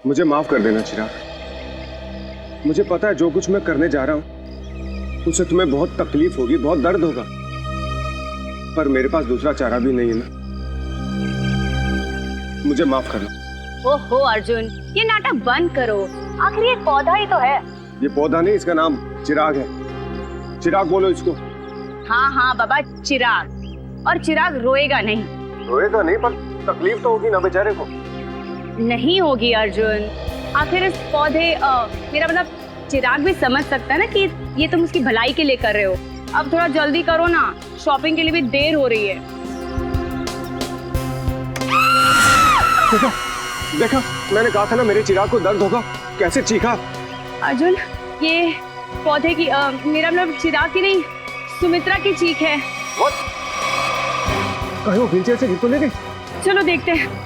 मुझे माफ कर देना चिराग। मुझे पता है जो कुछ मैं करने जा रहा हूं उससे तुम्हें बहुत तकलीफ होगी, बहुत दर्द होगा, पर मेरे पास दूसरा चारा भी नहीं है ना। मुझे माफ कर दो। ओहो अर्जुन, ये नाटक बंद करो। आखिर ये पौधा ही तो है। ये पौधा नहीं, इसका नाम चिराग है। चिराग बोलो इसको। हाँ हाँ बाबा, चिराग। और चिराग रोएगा नहीं। रोएगा नहीं, पर तकलीफ तो होगी ना बेचारे को। नहीं होगी अर्जुन। आखिर इस पौधे मेरा मतलब चिराग भी समझ सकता है ना कि ये तुम उसकी भलाई के लिए कर रहे हो। अब थोड़ा जल्दी करो ना, शॉपिंग के लिए भी देर हो रही है। देखा देखा, मैंने कहा था ना मेरे चिराग को दर्द होगा। कैसे चीखा। अर्जुन, ये पौधे की मेरा मतलब चिराग की नहीं, सुमित्रा की चीख है। कहीं वो व्हीलचेयर से गिर तो नहीं गई? चलो देखते हैं।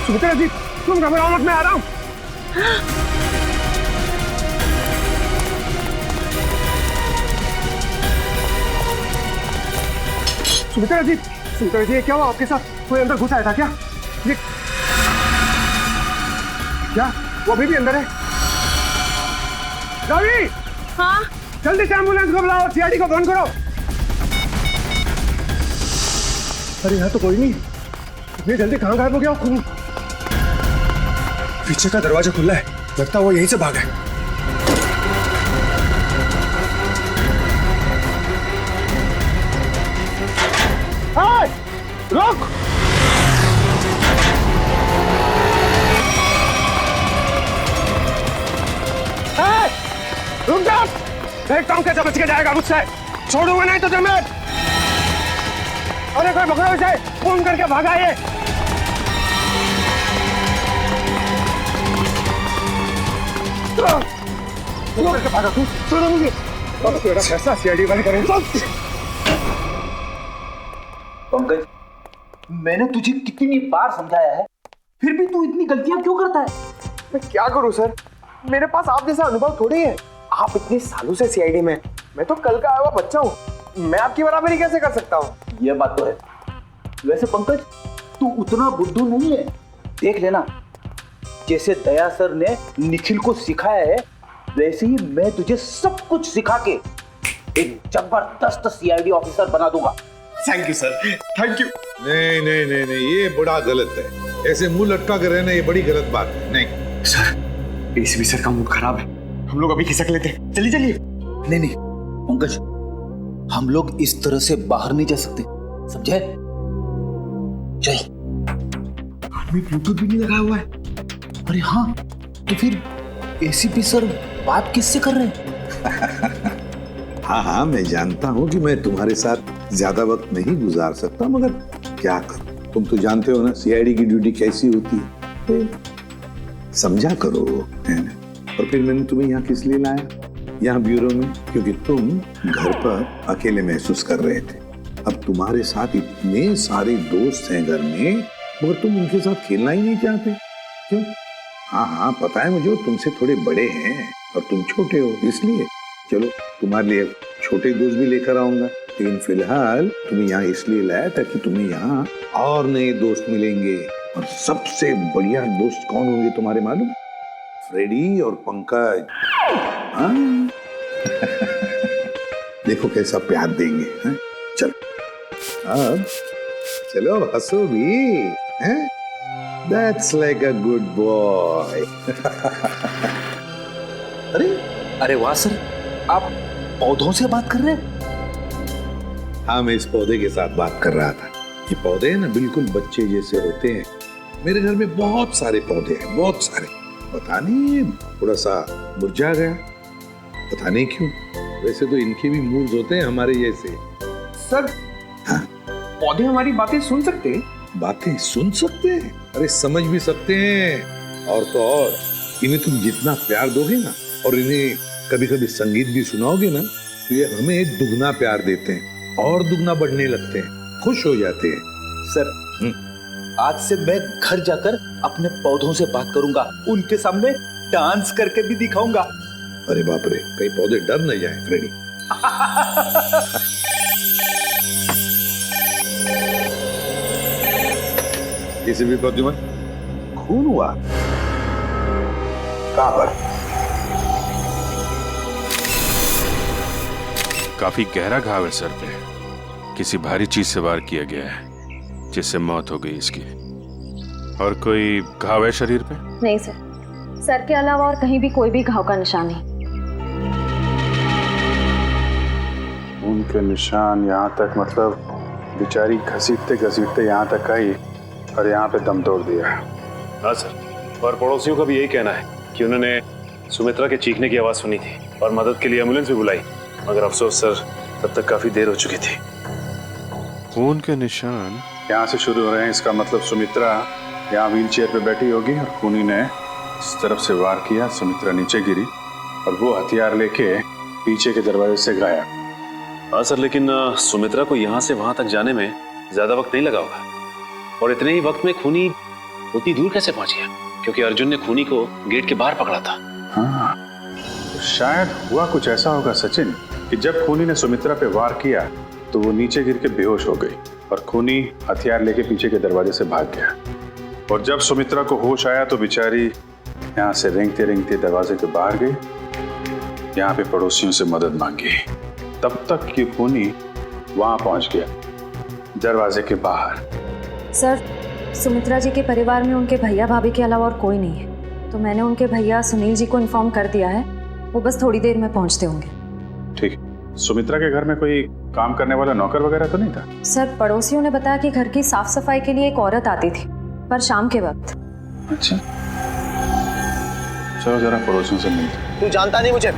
सुमित्रा जी, तुम घबराओ मत, मैं आ रहा हूँ। सुमित्रा जी, ये क्या हुआ आपके साथ? कोई अंदर घुस आया था क्या? ये क्या? वो अभी भी अंदर है? रवि! हाँ? जल्दी से एम्बुलेंस को बुलाओ, सीआईडी को फोन करो। अरे यहाँ तो कोई नहीं। इतनी जल्दी कहाँ गायब हो गया? पीछे का दरवाजा खुला है, लगता है वो यहीं से भागा है। रुक! रुक जा! देखता हूँ कैसे बच के जाएगा मुझसे। छोड़ूंगा नहीं तो तुम्हें। अरे कोई पकड़ो इसे, फोन करके भागा ये। भागा तू, छोड़ो मुझे। तेरा फैसला सीआईडी वाले करेंगे। पंकज, मैंने तुझे कितनी बार समझाया है, फिर भी तू इतनी गलतियां क्यों करता है? मैं क्या करूं सर, मेरे पास आप जैसा अनुभव थोड़ी है। आप इतने सालों से सीआईडी में, मैं तो कल का आया हुआ बच्चा हूँ। मैं आपकी बराबरी कैसे कर सकता हूँ? यह बात तो है। वैसे पंकज, तू उतना बुद्धू नहीं है। देख लेना, जैसे दया सर ने निखिल को सिखाया है, वैसे ही मैं तुझे सब कुछ सिखा के एक जबरदस्त सीआईडी ऑफिसर बना दूंगा। Thank you sir, thank you. नहीं नहीं नहीं नहीं, ये बड़ा गलत है। ऐसे मुंह लटका कर रहना ये बड़ी गलत बात है। नहीं सर, एसीपी सर का मूड खराब है, हम लोग अभी खिसक लेते हैं। चलिए चलिए। नहीं नहीं पंकज, हम लोग इस तरह से बाहर नहीं जा सकते, समझे? चल। आदमी ब्लूटूथ भी नहीं लगाया हुआ है। अरे हाँ, तो फिर एसीपी सर बात किससे कर रहे हैं? हाँ हाँ, मैं जानता हूँ कि मैं तुम्हारे साथ ज्यादा वक्त नहीं गुजार सकता, मगर क्या करूं, तुम तो जानते हो ना सीआईडी की ड्यूटी कैसी होती है। तो समझा करो, है ना? और फिर मैंने तुम्हें यहाँ किस लिए लाया, यहाँ ब्यूरो में, क्योंकि तुम घर पर अकेले महसूस कर रहे थे। अब तुम्हारे साथ इतने सारे दोस्त हैं घर में, मगर तुम उनके साथ खेलना ही नहीं चाहते। क्यों? हाँ हाँ पता है मुझे, तुमसे थोड़े बड़े हैं और तुम छोटे हो, इसलिए। चलो तुम्हारे लिए छोटे दोस्त भी लेकर आऊंगा, लेकिन फिलहाल तुम्हें यहाँ इसलिए लाया ताकि तुम्हें यहाँ और नए दोस्त मिलेंगे। और सबसे बढ़िया दोस्त कौन होंगे तुम्हारे मालूम? फ्रेडी और पंकज। हाँ? देखो कैसा प्यार देंगे। हैं? चलो अब चलो, हंसो भी हैं? That's like a good boy. अरे वाह सर, आप पौधों से बात कर रहे हैं? हाँ, मैं इस पौधे के साथ बात कर रहा था। ये पौधे ना बिल्कुल बच्चे जैसे होते हैं। मेरे घर में बहुत सारे पौधे हैं, बहुत सारे। पता नहीं थोड़ा सा मुरझा गया, पता नहीं क्यों। वैसे तो इनके भी मूड्स होते हैं हमारे जैसे। सर, हाँ? पौधे हमारी बातें सुन सकते हैं? बातें सुन सकते हैं? अरे समझ भी सकते हैं। और तो और इन्हें तुम जितना प्यार दोगे ना, और इन्हें कभी कभी संगीत भी सुनाओगे ना, तो ये हमें दुगना प्यार देते हैं और दुगना बढ़ने लगते हैं, खुश हो जाते हैं। सर, आज से मैं घर जाकर अपने पौधों से बात करूंगा, उनके सामने डांस करके भी दिखाऊंगा। अरे बाप रे, कहीं पौधे डर न जाए फ्रेडी। एसीपी प्रद्युमन, खून हुआ? कहां पर? काफी गहरा घाव है सर पे। किसी भारी चीज से वार किया गया है जिससे मौत हो गई इसकी। और कोई घाव है शरीर पे? नहीं सर, सर के अलावा और कहीं भी कोई भी घाव का निशान नहीं। उनके निशान यहाँ तक, मतलब बेचारी घसीटते घसीटते यहाँ तक आई और यहाँ पे दम तोड़ दिया। हाँ सर, और पड़ोसियों का भी यही कहना है कि उन्होंने सुमित्रा के चीखने की आवाज़ सुनी थी और मदद के लिए एम्बुलेंस भी बुलाई, मगर अफसोस सर तब तक काफ़ी देर हो चुकी थी। खून के निशान यहाँ से शुरू हो रहे हैं, इसका मतलब सुमित्रा यहाँ व्हील चेयर पर बैठी होगी और खूनी ने इस तरफ से वार किया, सुमित्रा नीचे गिरी और वो हथियार लेके पीछे के दरवाजे से गायब। हाँ सर, लेकिन सुमित्रा को यहाँ से वहाँ तक जाने में ज़्यादा वक्त नहीं लगा होगा, और इतने ही वक्त में खूनी उतनी दूर कैसे पहुँच गया? क्योंकि अर्जुन ने खूनी को गेट के बाहर पकड़ा था। हाँ, तो शायद हुआ कुछ ऐसा होगा सचिन कि जब खूनी ने सुमित्रा पे वार किया तो वो नीचे गिर के बेहोश हो गई और खूनी हथियार लेके पीछे के दरवाजे से भाग गया। और जब सुमित्रा को होश आया तो बेचारी यहाँ से रेंगते रेंगते दरवाजे के बाहर गई, यहाँ पे पड़ोसियों से मदद मांगी। तब तक कि खूनी वहां पहुंच गया दरवाजे के बाहर। सर, सुमित्रा जी के परिवार में उनके भैया भाभी के अलावा और कोई नहीं है, तो मैंने उनके भैया सुनील जी को इन्फॉर्म कर दिया है, वो बस थोड़ी देर में पहुंचते होंगे। ठीक। सुमित्रा के घर में कोई काम करने वाला नौकर वगैरह तो नहीं था? सर, पड़ोसियों ने बताया कि घर की साफ सफाई के लिए एक औरत आती थी, पर शाम के वक्त। अच्छा, चलो जरा पड़ोसियों से मिलते। तू जानता नहीं मुझे,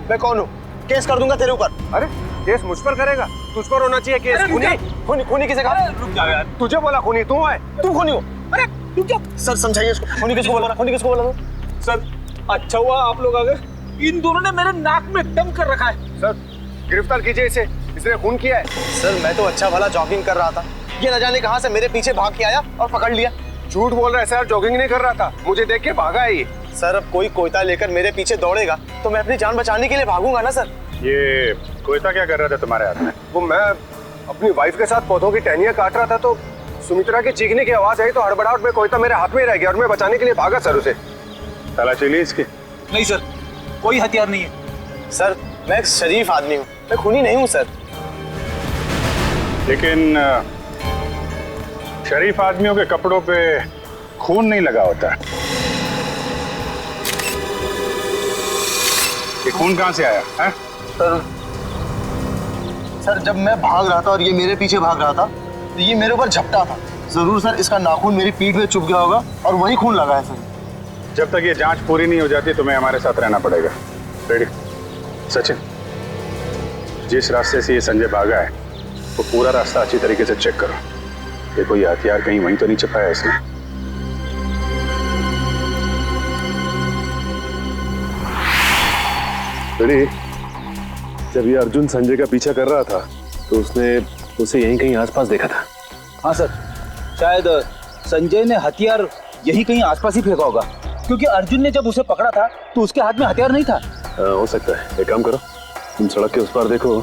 मैं कौन हूँ? केस कर दूंगा तेरे ऊपर। अरे केस मुझ पर करेगा? तुझ पर होना चाहिए केस। खूनी खूनी किसे कहा? रुक जा यार, तुझे बोला खूनी तू है? तू खूनी हो? अरे रुक जा सर, समझाइए इसको। खूनी किसको बोला? खूनी किसको बोला? सर, अच्छा हुआ आप लोग आ गए। इन दोनों ने मेरे नाक में दम कर रखा है। सर गिरफ्तार कीजिए इसे, इसने खून किया है। सर मैं तो अच्छा भला जॉगिंग कर रहा था, ये न जाने कहां से मेरे पीछे भाग के आया और पकड़ लिया। झूठ बोल रहा है सर, जॉगिंग नहीं कर रहा था, मुझे देख के भागा है ये। सर अब कोई कोयता लेकर मेरे पीछे दौड़ेगा तो मैं अपनी जान बचाने के लिए भागूंगा ना सर। ये कोयता क्या कर रहा था तुम्हारे हाथ में? वो मैं अपनी वाइफ के साथ पौधों की टहनियां काट रहा था तो सुमित्रा के चीखने की आवाज आई तो हड़बड़ाहट में कोयता मेरे हाथ में रह गया और मैं बचाने के लिए भागा सर उसे। तलाशी ली इसकी? नहीं सर, कोई हथियार नहीं है। सर मैं एक शरीफ आदमी हूँ, मैं खूनी नहीं हूँ सर। लेकिन शरीफ आदमियों के कपड़ों पे खून नहीं लगा होता। ये खून कहाँ से आया है? सर जब मैं भाग रहा था और ये मेरे पीछे भाग रहा था तो ये मेरे ऊपर झपटा था। जरूर सर इसका नाखून मेरी पीठ में चुभ गया होगा और वही खून लगा है सर। जब तक ये जांच पूरी नहीं हो जाती तुम्हें हमारे साथ रहना पड़ेगा। रेडी? सचिन, जिस रास्ते से ये संजय भागा है वो पूरा रास्ता अच्छी तरीके से चेक करो। देखो ये हथियार कहीं वहीं तो नहीं छिपाया इसने। रेडी? जब ये अर्जुन संजय का पीछा कर रहा था तो उसने उसे यहीं कहीं आसपास देखा था। हाँ सर, शायद संजय ने हथियार यही कहीं आसपास ही फेंका होगा, क्योंकि अर्जुन ने जब उसे पकड़ा था तो उसके हाथ में हथियार नहीं था। हो सकता है। एक काम करो, तुम सड़क के उस पार देखो,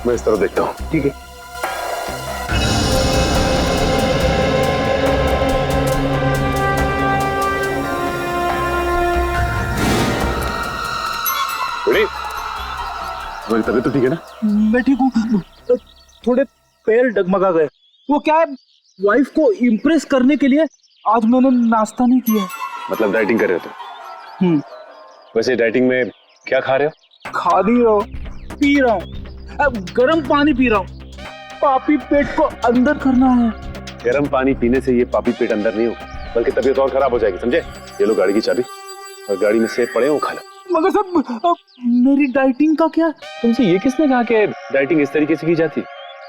मैं इस तरफ देखता हूँ। ठीक है। तुम्हारी तबीयत तो ठीक है ना? मैं ठीक हूँ, थोड़े पैर डगमगा गए। वो क्या है, वाइफ को इम्प्रेस करने के लिए आज मैंने नाश्ता नहीं किया। मतलब डाइटिंग कर रहे हो तुम? वैसे डाइटिंग में क्या खा रहे हो? खा नहीं रहा हूँ, पी रहा हूँ। अब गर्म पानी पी रहा हूँ, पापी पेट को अंदर करना है। गर्म पानी पीने से ये पापी पेट अंदर नहीं हो बल्कि तबीयत और खराब हो जाएगी, समझे? ये लो गाड़ी की चाबी और गाड़ी में सेब पड़े हो, खा लो। मगर सब मेरी डाइटिंग का क्या? तुमसे ये किसने कहा कि डाइटिंग इस तरीके से की जाती?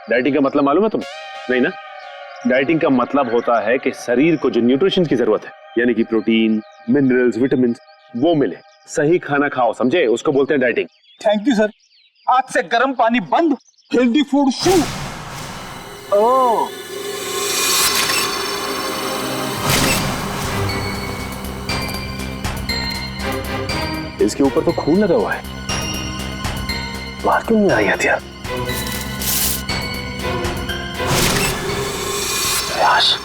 डाइटिंग का मतलब मालूम है तुम? नहीं ना? डाइटिंग का मतलब होता है कि शरीर को जो न्यूट्रिशन की जरूरत है, यानी कि प्रोटीन, मिनरल्स, विटामिन, वो मिले। सही खाना खाओ, समझे? उसको बोलते हैं डाइटिंग। थैंक यू सर, आज से गर्म पानी बंद, हेल्दी फूड शुरू। ओह, इसके ऊपर तो खून लगा हुआ है, बाहर क्यों नहीं आई हथियार? प्रयास।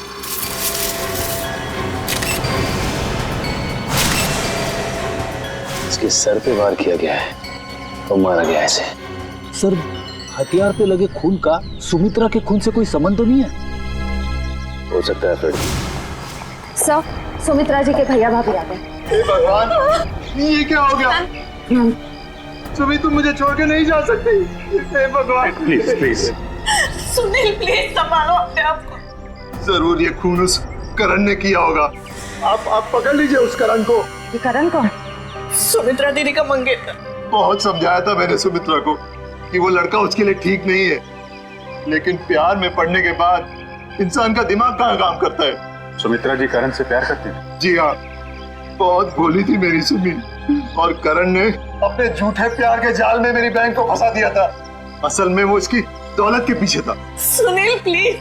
इसके सर पे वार किया गया है और मारा गया है इसे। सर, हथियार पे लगे खून का सुमित्रा के खून से कोई संबंध तो नहीं है? हो सकता है फ्रेड। सर, सुमित्रा जी के भैया भाभी आ गए। हे भगवान, ये क्या हो गया? सुमी, तुम मुझे छोड़ के नहीं जा सकती। हे भगवान, प्लीज प्लीज। सुनील, प्लीज संभालो अपने आप को। जरूर ये खून उस करण ने किया होगा। आप पकड़ लीजिए उस करण को। ये करण कौन? सुमित्रा दीदी का मंगेतर। बहुत समझाया था मैंने सुमित्रा को कि वो लड़का उसके लिए ठीक नहीं है, लेकिन प्यार में पड़ने के बाद इंसान का दिमाग कहाँ काम करता है। सुमित्रा जी करण से प्यार करती हैं? जी हाँ, बहुत भोली थी मेरी सुमी, और करण ने अपने झूठे प्यार के जाल में मेरी बहन को फंसा दिया था। असल में वो इसकी दौलत के पीछे था। सुनील, प्लीज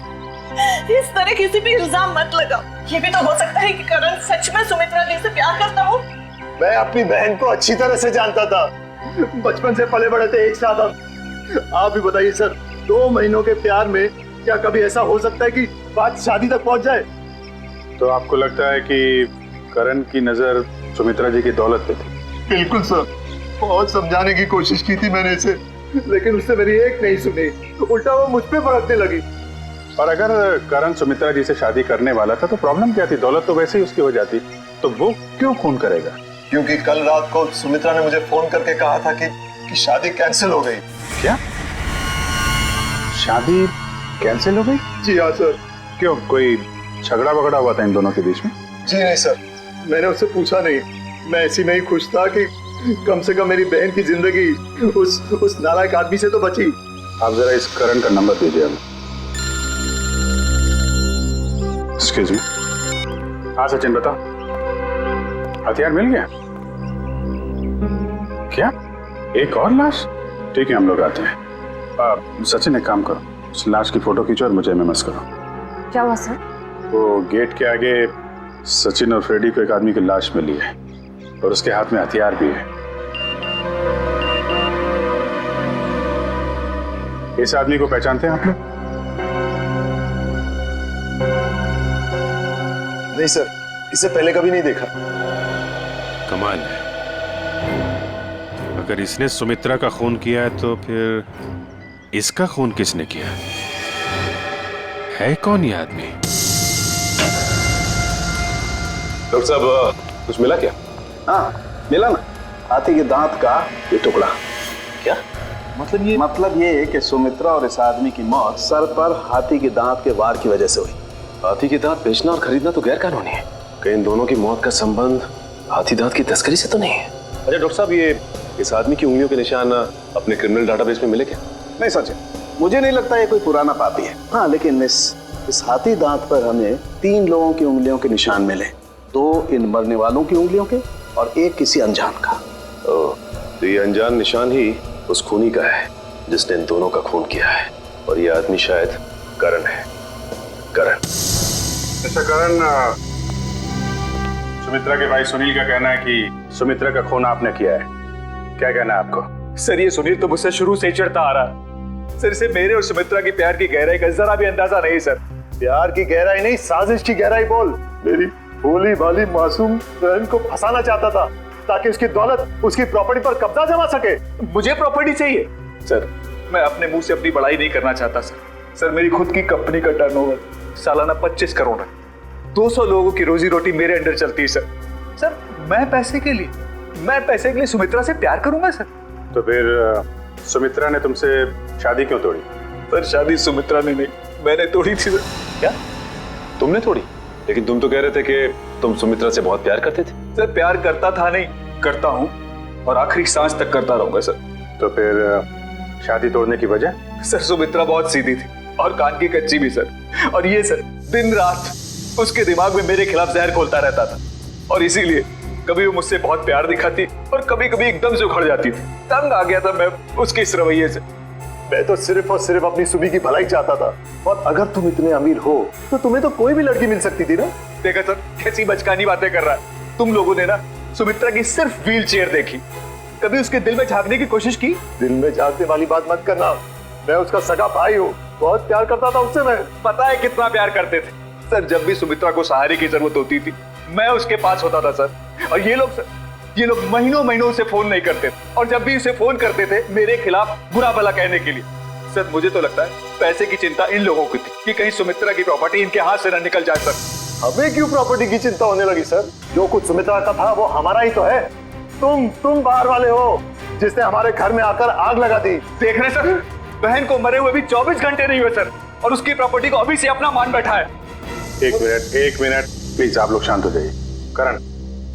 इस तरह किसी पे इल्जाम मत लगाओ। ये भी तो हो सकता है कि करण सच में सुमित्रा दी से प्यार करता हो। मैं अपनी बहन को अच्छी तरह से जानता था, बचपन से पले बड़े थे एक साथ हम। आप भी बताइए सर, 2 महीनों के प्यार में क्या कभी ऐसा हो सकता है कि बात शादी तक पहुंच जाए? तो आपको लगता है कि करण की नजर सुमित्रा जी की दौलत पे थी? बिल्कुल सर, बहुत समझाने की कोशिश की थी मैंने इसे, लेकिन उसने मेरी एक नहीं सुनी, उल्टा वो मुझ पे भड़कने लगी। और अगर करण सुमित्रा जी से शादी करने वाला था तो प्रॉब्लम क्या थी? दौलत तो वैसे ही उसकी हो जाती, तो वो क्यों खून करेगा? क्योंकि कल रात को सुमित्रा ने मुझे फोन करके कहा था कि शादी कैंसिल हो गई। क्या? शादी कैंसिल हो गई? जी हाँ सर। क्यों, कोई झगड़ा वगड़ा हुआ था इन दोनों के बीच में? जी नहीं सर, मैंने उससे पूछा नहीं। मैं ऐसी नहीं खुश था कि कम से कम मेरी बहन की जिंदगी उस नालायक आदमी से तो बची। आप जरा इस करण का नंबर दीजिए हमें। Excuse me. हाँ सचिन, बताओ, हथियार मिल गया? क्या, एक और लाश? ठीक है, हम लोग आते हैं। सचिन, एक काम करो, उस लाश की फोटो खींचो और मुझे एमएमएस करो। क्या हुआ सर? वो गेट के आगे सचिन और फ्रेडी को एक आदमी की लाश मिली है और उसके हाथ में हथियार भी है। इस आदमी को पहचानते हैं आप लोग? नहीं सर, इसे पहले कभी नहीं देखा। कमाल है, अगर इसने सुमित्रा का खून किया है तो फिर इसका खून किसने किया है? कौन ये आदमी? डॉक्टर साहब, कुछ मिला क्या? हाँ, मिला ना, हाथी के दांत का ये टुकड़ा। क्या मतलब ये है कि सुमित्रा और इस आदमी की मौत सर पर हाथी के दांत के वार की वजह से हुई। हाथी के दांत बेचना और खरीदना तो गैर कानूनी है। कहीं इन दोनों की मौत का संबंध हाथी दांत की तस्करी से तो नहीं है? अच्छा डॉक्टर साहब, ये इस आदमी की उंगलियों के निशान अपने क्रिमिनल डाटाबेस में मिले क्या? नहीं सच है, मुझे नहीं लगता ये कोई पुराना पापी है। हाँ, लेकिन इस हाथी दांत पर हमें 3 लोगों की उंगलियों के निशान मिले, 2 इन मरने वालों की उंगलियों के और 1 किसी अनजान का। तो ये अनजान निशान ही उस खूनी का है जिसने इन दोनों का खून किया है, और ये आदमी शायद करण है। करण। अच्छा करण, सुमित्रा के भाई सुनील का कहना है कि सुमित्रा का खून आपने किया है, क्या कहना है आपको? सर, ये सुनील तो मुझसे शुरू से ही चिढ़ता आ रहा। सर, इसे मेरे और सुमित्रा की प्यार की गहराई का जरा भी अंदाजा नहीं सर। प्यार की गहराई नहीं, साजिश की गहराई बोल। मेरी भोली भाली मासूम बहन को फंसाना चाहता था ताकि उसकी दौलत, उसकी प्रॉपर्टी पर कब्जा जमा सके। मुझे प्रॉपर्टी चाहिए सर, मैं अपने मुंह से अपनी बड़ाई नहीं करना चाहता सर। मेरी खुद की कंपनी का टर्नओवर सालाना 25 करोड़ है। 200 लोगों की रोजी रोटी मेरे अंडर चलती है सर। मैं पैसे के लिए सुमित्रा से प्यार करूंगा सर? तो फिर सुमित्रा ने तुमसे शादी क्यों तोड़ी? सर, शादी सुमित्रा ने नहीं, मैंने तोड़ी थी सर। क्या तुमने तोड़ी? लेकिन तुम तो कह रहे थे कि तुम सुमित्रा से बहुत प्यार करते थे। सर, प्यार करता था नहीं, करता हूँ और आखिरी सांस तक करता रहूंगा सर। तो फिर शादी तोड़ने की वजह? सर, सुमित्रा बहुत सीधी थी और कान की कच्ची भी सर। और ये सर, दिन रात उसके दिमाग में मेरे खिलाफ जहर घोलता रहता था, और इसीलिए कभी वो मुझसे बहुत प्यार दिखाती और कभी कभी एकदम से उखड़ जाती थी। तंग आ गया था मैं उसके इस रवैये से। मैं तो सिर्फ और सिर्फ अपनी सुमी की भलाई चाहता था, और अगर तुम इतने अमीर हो तो तुम्हें तो कोई भी लड़की मिल सकती थी ना। देखा सर, कैसी बचकानी बातें कर रहा है। तुम लोगों ने ना सुमित्रा की सिर्फ व्हील चेयर देखी, कभी उसके दिल में झांकने की कोशिश की? दिल में झांकने वाली बात मत करना, मैं उसका सगा भाई हूँ, बहुत प्यार करता था उससे। मैं पता है कितना प्यार करते थे सर। जब भी सुमित्रा को सहारे की जरूरत होती थी मैं उसके पास होता था सर। और ये लोग सर, ये लोग महीनों महीनों उसे फोन नहीं करते और जब भी उसे फोन करते थे मेरे खिलाफ बुरा भला कहने के लिए। सर मुझे तो लगता है पैसे की चिंता इन लोगों की थी कि कहीं सुमित्रा की प्रॉपर्टी इनके हाथ से न निकल जाए। सर हमें क्यों प्रॉपर्टी की चिंता होने लगी सर? जो कुछ सुमित्रा का था वो हमारा ही तो है। तुम बाहर वाले हो जिसने हमारे घर में आकर आग लगा दी। देख रहे सर, बहन को मरे हुए भी 24 घंटे नहीं हुए सर, और उसकी प्रॉपर्टी को अभी से अपना मान बैठा है। एक मिनट प्लीज, आप लोग शांत हो जाइए। करण,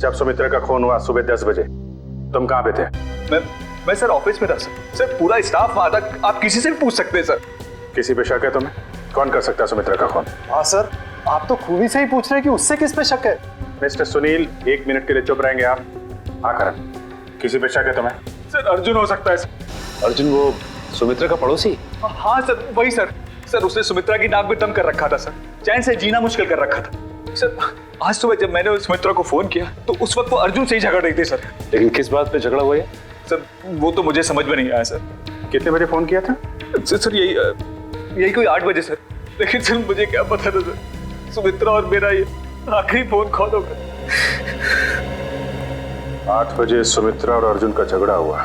जब सुमित्रा का खून हुआ सुबह 10 बजे तुम कहाँ पे थे? मैं सर ऑफिस में था सर, पूरा स्टाफ वहां था, आप किसी से भी पूछ सकते हैं सर। किसी पे शक है तुम्हें? कौन कर सकता है सुमित्रा का खून? हाँ सर, आप तो खूनी से ही पूछ रहे हैं कि उससे किस पे शक है। मिस्टर सुनील, 1 मिनट के लिए चुप रहेंगे आप? हाँ करण, किसी पे शक है तुम्हें? सर अर्जुन हो सकता है सर। अर्जुन वो सुमित्रा का पड़ोसी? हाँ सर वही सर। सर उसने सुमित्रा की नाक में दम कर रखा था सर, चैन से जीना मुश्किल कर रखा था सर। आज सुबह जब मैंने सुमित्रा को फोन किया तो उस वक्त वो अर्जुन से ही झगड़ रही थी सर। लेकिन किस बात पे झगड़ा हुआ है सर? वो तो मुझे समझ में नहीं आया सर। कितने बजे फोन किया था? सर यही कोई 8 बजे सर। लेकिन सर मुझे क्या पता था सर, सुमित्रा और मेरा ये आखिरी फोन कॉल होगा। 8 बजे सुमित्रा और अर्जुन का झगड़ा हुआ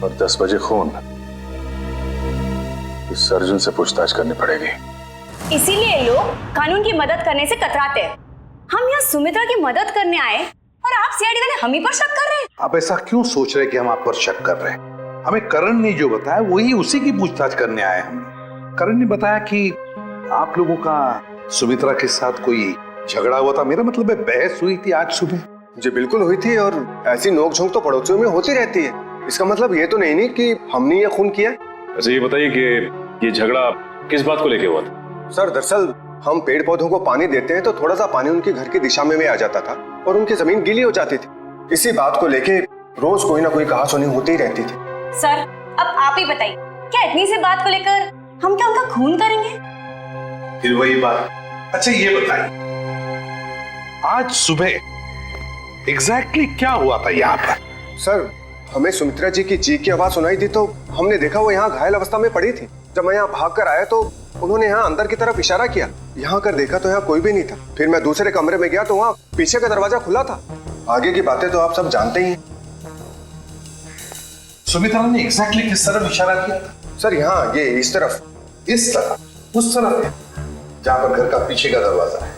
और 10 बजे खून। इस अर्जुन से पूछताछ करनी पड़ेगी। इसीलिए लोग कानून की मदद करने से कतराते हैं। हम यहाँ सुमित्रा की मदद करने आए और आप सीआईडी वाले हम ही पर शक कर रहे हैं। आप ऐसा क्यों सोच रहे हैं कि हम आप पर शक कर रहे हैं? हमें करण ने जो बताया वही उसी की पूछताछ करने आए हम। करण ने बताया कि आप लोगों का सुमित्रा के साथ कोई झगड़ा हुआ था। मेरा मतलब है बहस हुई थी आज सुबह। जी बिल्कुल हुई थी, और ऐसी नोकझोंक तो पड़ोसियों में होती रहती है। इसका मतलब ये तो नहीं कि हमने ये खून किया। अच्छा ये बताइए कि ये झगड़ा किस बात को लेके हुआ था? सर दरअसल हम पेड़ पौधों को पानी देते हैं तो थोड़ा सा पानी उनके घर की दिशा में आ जाता था और उनकी जमीन गीली हो जाती थी। इसी बात को लेके रोज कोई ना कोई कहासुनी होती ही रहती थी। सर अब आप ही बताइए, क्या इतनी सी बात को लेकर हम क्या उनका खून करेंगे? फिर वही बात। अच्छा ये बताइए, आज सुबह एग्जैक्टली क्या हुआ था यहाँ पर? सर हमें सुमित्रा जी की चीख की आवाज सुनाई दी तो हमने देखा वो यहाँ घायल अवस्था में पड़ी थी। जब मैं यहाँ भाग कर आया तो उन्होंने यहाँ अंदर की तरफ इशारा किया। यहाँ कर देखा तो यहाँ कोई भी नहीं था। फिर मैं दूसरे कमरे में गया तो वहाँ पीछे का दरवाजा खुला था। आगे की बातें तो आप सब जानते ही हैं। सुमित्रा ने एग्जैक्टली किस तरफ इशारा किया था? सर यहाँ ये इस तरफ। इस तरफ? उस तरफ जहाँ पर घर का पीछे का दरवाजा है?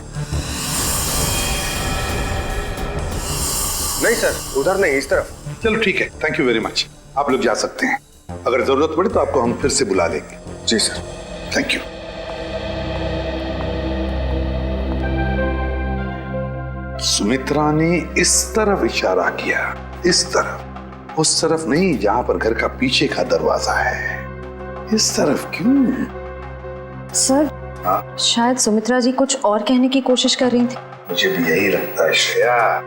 नहीं सर, उधर नहीं, इस तरफ। चलो ठीक है, थैंक यू वेरी मच। आप लोग जा सकते हैं। अगर जरूरत पड़े तो आपको हम फिर से बुला लेंगे। जी सर। Thank you. सुमित्रा ने इस तरफ इशारा किया, इस तरफ, उस तरफ नहीं जहां पर घर का पीछे का दरवाजा है। इस तरफ क्यों? सर शायद सुमित्रा जी कुछ और कहने की कोशिश कर रही थी। मुझे भी यही लगता है श्रेया।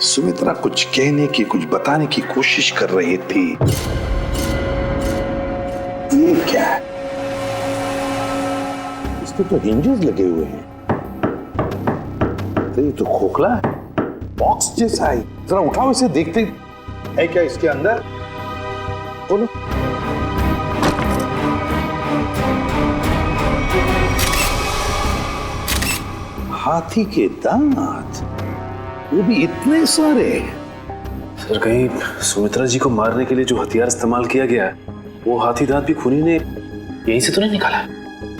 सुमित्रा कुछ कहने की, कुछ बताने की कोशिश कर रही थी। ये क्या है? इसके तो हिंजेस लगे हुए हैं। तो ये तो खोखला है, बॉक्स जैसा है। जरा उठाओ इसे, देखते है क्या इसके अंदर। बोलो। हाथी के दांत, वो भी इतने सारे। सर कहीं सुमित्रा जी को मारने के लिए जो हथियार इस्तेमाल किया गया है वो हाथी दांत भी खूनी ने यहीं से तो नहीं निकाला?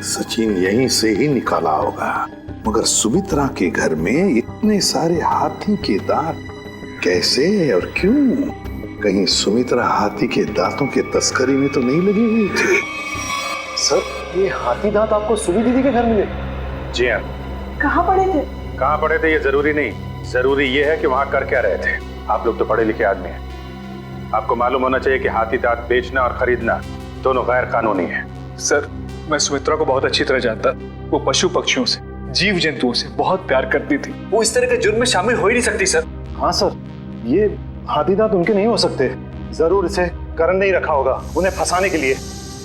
सचिन यहीं से ही निकाला होगा, मगर सुमित्रा के घर में इतने सारे हाथी के दांत कैसे और क्यों? कहीं सुमित्रा हाथी के दांतों के तस्करी में तो नहीं लगी हुई थी? सर ये हाथी दांत आपको सुनी दीदी के घर मिले? जी हाँ। कहाँ पड़े थे? कहाँ पड़े थे ये जरूरी नहीं, जरूरी ये है कि वहां कर क्या रहे थे। आप लोग तो पढ़े लिखे आदमी हैं, आपको मालूम होना चाहिए कि हाथी दांत बेचना और खरीदना दोनों गैर कानूनी है। सर मैं सुमित्रा को बहुत अच्छी तरह जानता। वो पशु पक्षियों से, जीव जंतुओं से बहुत प्यार करती थी। वो इस तरह के जुर्म में शामिल हो ही नहीं सकती सर। हाँ सर, ये हाथी दांत उनके नहीं हो सकते। जरूर इसे करण ने ही रखा होगा उन्हें फंसाने के लिए।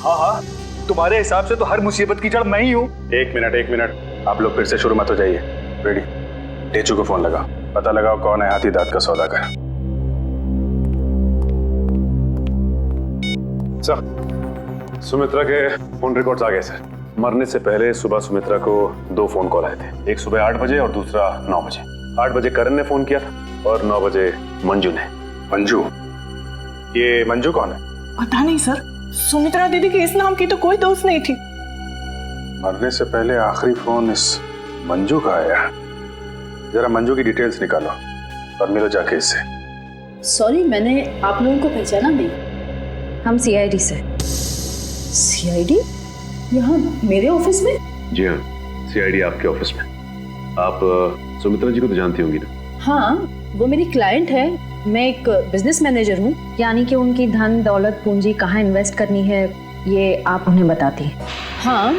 हाँ हाँ, तुम्हारे हिसाब से तो हर मुसीबत की जड़ मैं ही हूँ। एक मिनट, आप लोग फिर से शुरू मत हो जाइए। रेडी, टेचू को फोन लगाओ, पता लगाओ कौन है हाथी दांत का सौदागर। सर सुमित्रा के फोन रिकॉर्ड्स आ गए सर। मरने से पहले सुबह सुमित्रा को 2 फोन कॉल आए थे, एक सुबह 8 बजे और दूसरा 9 बजे। 8 बजे करण ने फोन किया था और 9 बजे मंजू ने। मंजू? ये मंजू कौन है? पता नहीं सर, सुमित्रा दीदी के इस नाम की तो कोई दोस्त नहीं थी। मरने से पहले आखिरी फोन इस मंजू का आया। जरा मंजू की डिटेल्स निकालो और मिलो जाके इससे। सॉरी, मैंने आप लोगों को पहचाना नहीं। हम सीआईडी से। सीआईडी? यहाँ मेरे ऑफिस में? जी हाँ, सीआईडी आपके ऑफिस में। आप सुमित्रा जी को तो जानती होंगी ना? हाँ, वो मेरी क्लाइंट है। मैं एक बिजनेस मैनेजर हूँ। यानी कि उनकी धन दौलत पूंजी कहाँ इन्वेस्ट करनी है ये आप उन्हें बताती हैं? हाँ,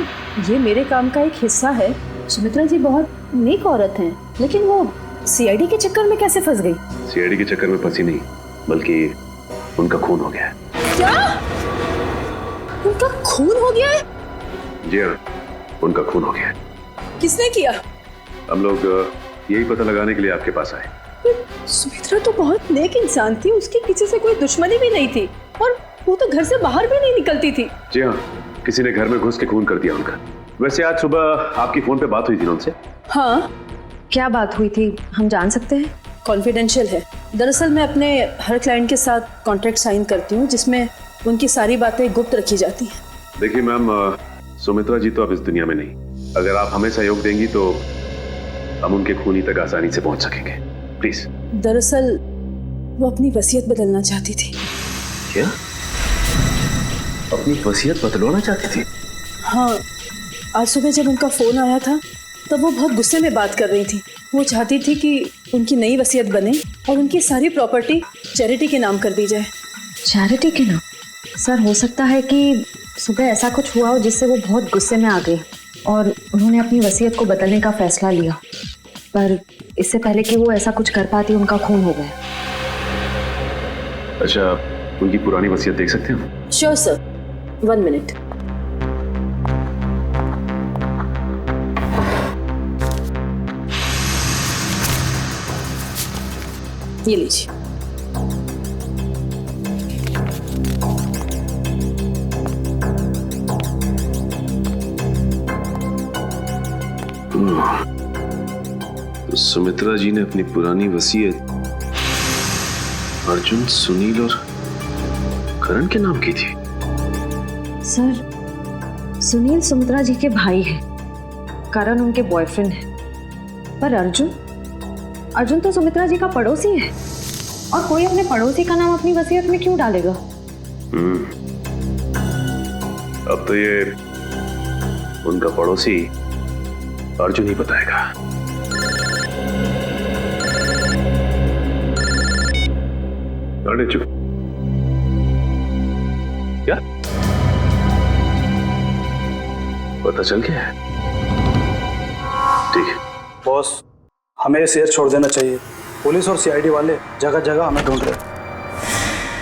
ये मेरे काम का एक हिस्सा है। सुमित्रा जी बहुत नेक औरत हैं, लेकिन वो सीआईडी के चक्कर में कैसे फंस गई? सीआईडी के चक्कर में फंसी नहीं, बल्कि उनका खून हो गया है। क्या? उनका खून हो गया है? जी हाँ, उनका खून हो गया है। किसने किया? हम लोग यही पता लगाने के लिए आपके पास आए। सुमित्रा तो बहुत नेक इंसान थी, उसकी किसी से कोई दुश्मनी भी नहीं थी और वो तो घर से बाहर भी नहीं निकलती थी। जी हाँ, किसी ने घर में घुस के खून कर दिया उनका। वैसे आज सुबह आपकी फोन पे बात हुई थी ना उनसे? हाँ। क्या बात हुई थी, हम जान सकते हैं? कॉन्फिडेंशियल है। दरअसल मैं अपने हर क्लाइंट के साथ कॉन्ट्रैक्ट साइन करती हूँ जिसमें उनकी सारी बातें गुप्त रखी जाती हैं। देखिए मैम, सुमित्रा जी तो अब इस दुनिया में नहीं। अगर आप हमें सहयोग देंगी तो हम उनके खूनी तक आसानी से पहुंच सकेंगे। प्लीज। दरअसल वो अपनी वसीयत बदलना चाहती थी। क्या? अपनी वसीयत बदलवाना चाहती थी? हाँ, आज सुबह जब उनका फोन आया था तब वो बहुत गुस्से में बात कर रही थी। वो चाहती थी कि उनकी नई वसीयत बने और उनकी सारी प्रॉपर्टी चैरिटी के नाम कर दी जाए। चैरिटी के नाम? सर, हो सकता है कि सुबह ऐसा कुछ हुआ हो जिससे वो बहुत गुस्से में आ गई और उन्होंने अपनी वसीयत को बदलने का फैसला लिया, पर इससे पहले कि वो ऐसा कुछ कर पाती उनका खून हो गया। अच्छा, उनकी पुरानी वसीयत देख सकते हैं? Sure sir, 1 minute. ये लीजिए। तो सुमित्रा जी ने अपनी पुरानी वसीयत अर्जुन, सुनील और करण के नाम की थी। सर, सुनील सुमित्रा जी के भाई हैं, करण उनके बॉयफ्रेंड है, पर अर्जुन तो सुमित्रा जी का पड़ोसी है और कोई अपने पड़ोसी का नाम अपनी वसीयत में क्यों डालेगा? अब तो ये उनका पड़ोसी अर्जुन ही बताएगा। अरे चुप। क्या पता चल गया है? ठीक है बॉस, हमें ये शहर छोड़ देना चाहिए। पुलिस और सीआईडी वाले जगह जगह हमें ढूंढ रहे हैं।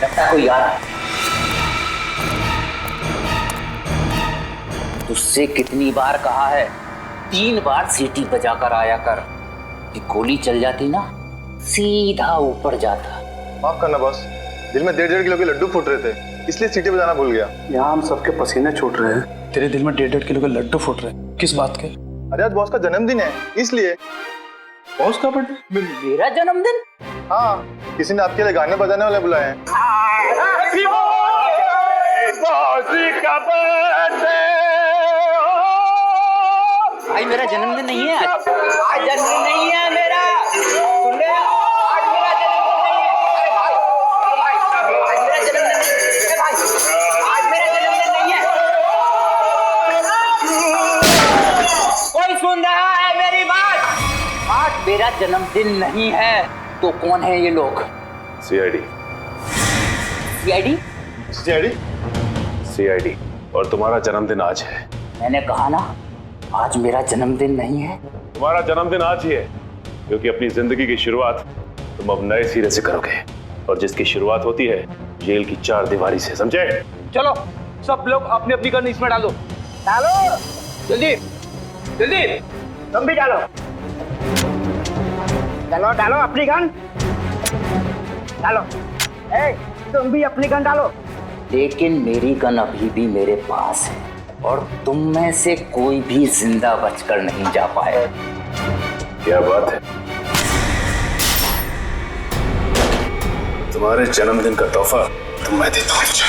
लगता है कोई आ रहा है। तुझसे कितनी बार कहा है, 3 बार सीटी बजा कर आया कर। कि गोली चल जाती ना, सीधा ऊपर जाता। माफ करना बॉस, दिल में 1.5 किलो के लड्डू फूट रहे थे, इसलिए सीटी बजाना भूल गया। यहाँ हम सबके पसीने छूट रहे हैं, तेरे दिल में 1.5 किलो के लड्डू फूट रहे हैं। किस बात के? अरे आज बॉस का जन्मदिन है, इसलिए। बॉस का बर्थडे? मेरा जन्मदिन? हाँ, किसी ने आपके लिए गाने बजाने वाले बुलाए हैं। भाई मेरा जन्मदिन नहीं है आज जन्मदिन नहीं है मेरा। सुन रहे हो? आज मेरा जन्मदिन नहीं है। भाई आज मेरा जन्मदिन नहीं है। कोई सुन रहा है मेरी बात? आज मेरा जन्मदिन नहीं है। तो कौन है ये लोग? सीआईडी। सीआईडी? सीआईडी? सीआईडी। और तुम्हारा जन्मदिन आज है। मैंने कहा ना, आज मेरा जन्मदिन नहीं है। तुम्हारा जन्मदिन आज ही है, क्योंकि अपनी जिंदगी की शुरुआत तुम अब नए सिरे से करोगे, और जिसकी शुरुआत होती है जेल की 4 दीवारी से, समझे? चलो सब लोग अपनी अपनी गन इसमें डालो। डालो जल्दी जल्दी, तुम भी डालो। डालो डालो अपनी गन डालो। तुम भी अपनी गन डालो। लेकिन मेरी गन अभी भी मेरे पास है और तुम में से कोई भी जिंदा बचकर नहीं जा पाए। क्या बात है? तुम्हारे जन्मदिन का तोहफा तो मैं देता हूँ तुझे।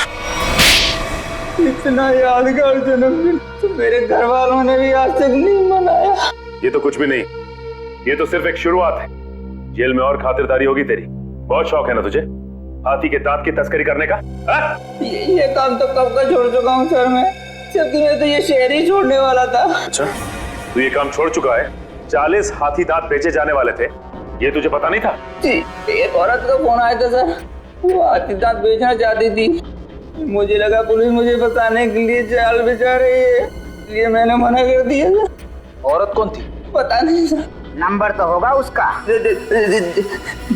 इतना यादगार जन्मदिन तो मेरे घर वालों ने भी आज तक नहीं मनाया। ये तो कुछ भी नहीं, ये तो सिर्फ एक शुरुआत है। जेल में और खातिरदारी होगी तेरी। बहुत शौक है ना तुझे हाथी के दांत की तस्करी करने का? ये काम तो कब का छोड़ चुका हूँ सर मैं, जबकि मैं तो ये शहर ही छोड़ने वाला था। अच्छा, तू ये काम छोड़ चुका है? 40 हाथी दांत बेचे जाने वाले थे, ये तुझे पता नहीं था? जी, एक औरत का फोन आया था सर, वो हाथी दांत बेचना चाहती थी। मुझे लगा पुलिस मुझे फंसाने के लिए जाल बिछा रही है, इसलिए मैंने मना कर दिया सर। औरत कौन थी? पता नहीं सर। नंबर तो होगा उसका।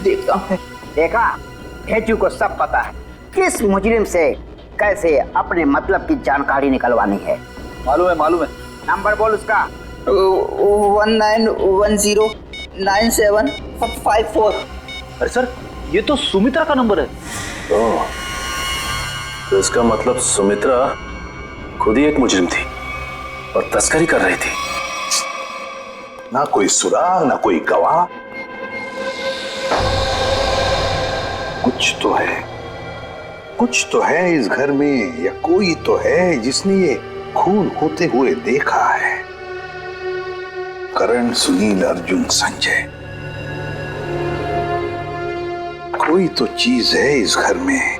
देखता हूँ। देखा, भेजू को सब पता है किस मुजरिम से कैसे अपने मतलब की जानकारी निकलवानी है। मालूम है। नंबर बोल उसका। 19109754। अरे सर, ये तो सुमित्रा का नंबर है। तो इसका मतलब सुमित्रा खुद ही एक मुजरिम थी और तस्करी कर रही थी। ना कोई सुराग, ना कोई गवाह। कुछ तो है इस घर में, या कोई तो है जिसने ये खून होते हुए देखा है। करण, सुनील, अर्जुन, संजय, कोई तो चीज है इस घर में